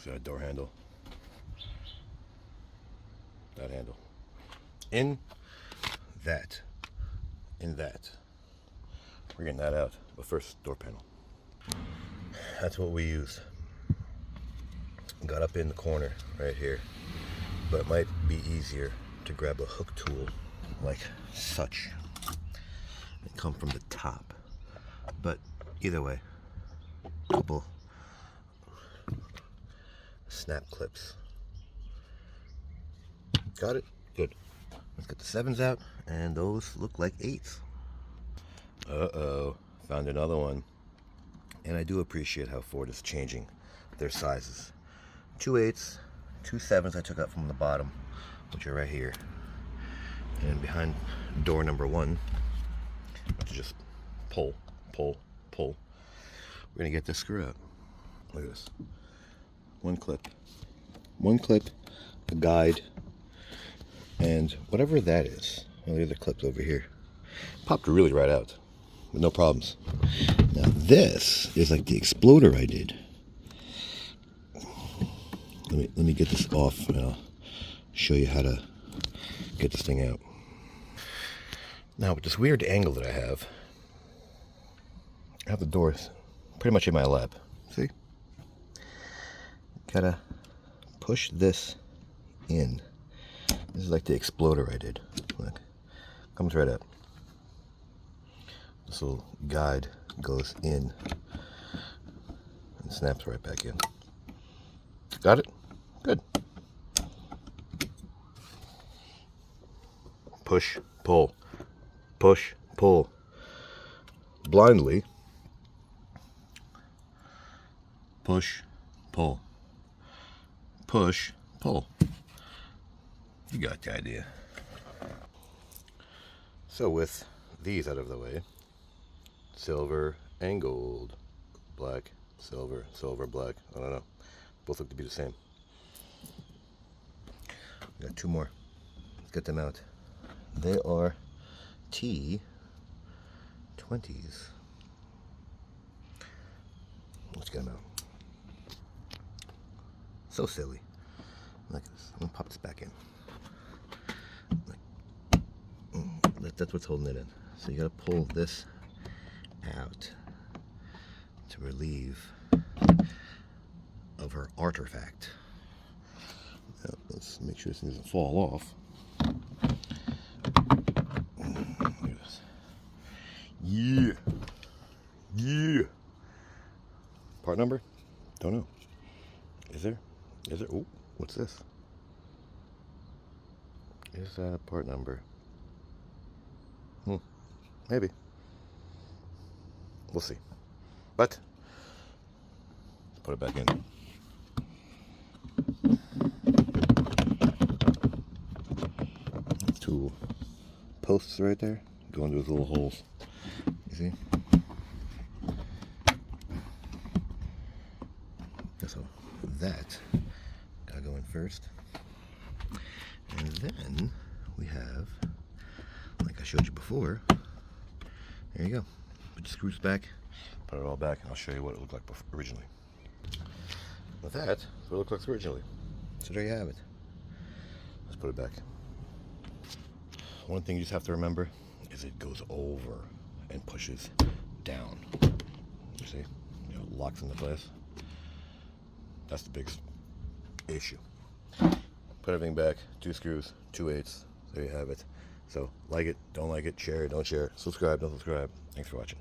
See that door handle? That handle. In that. We're getting that out. But first, door panel. That's what we used. Got up in the corner right here. But it might be easier to grab a hook tool like such and come from the top. But either way, a couple snap clips. Got it? Good. Let's get the 7s out, and those look like 8s. Uh-oh, found another one. And I do appreciate how Ford is changing their sizes. 2 8s, 2 7s I took out from the bottom, which are right here. And behind door number 1, to just pull. We're gonna get this screw out. Look at this. One clip, a guide, and whatever that is. Well, the other clip's over here. Popped really right out, with no problems. Now this is like the exploder I did. Let me get this off, and I'll show you how to get this thing out. Now with this weird angle that I have the doors pretty much in my lap. See? Gotta push this in. This is like the exploder I did. Look, comes right up. This little guide goes in and snaps right back in. Got it? Good. Push, pull. Push, pull. Blindly. Push, pull. Push, pull. You got the idea. So with these out of the way, silver and gold, black, silver, silver, black, I don't know. Both look to be the same. We got 2 more. Let's get them out. They are T20s. Let's get them out. So silly. Look at this. I'm gonna pop this back in. That's what's holding it in. So you gotta pull this out to relieve of her artifact. Now, let's make sure this thing doesn't fall off. Look at this. Yeah. Part number? Don't know. Is there? Oh, what's this? Is that a part number? Maybe. We'll see. But let's put it back in. Two posts right there go into those little holes. You see? So that gotta go in first. And then we have, like I showed you before, there you go. Put the screws back, put it all back, and I'll show you what it looked like originally. With that, that's what it looked like originally. So there you have it. Let's put it back. One thing you just have to remember is it goes over and pushes down. You see? You know, locks into place. That's the big issue. Put everything back, 2 screws, 2 8s. There you have it. So like it, don't like it, share it, don't share it, subscribe, don't subscribe. Thanks for watching.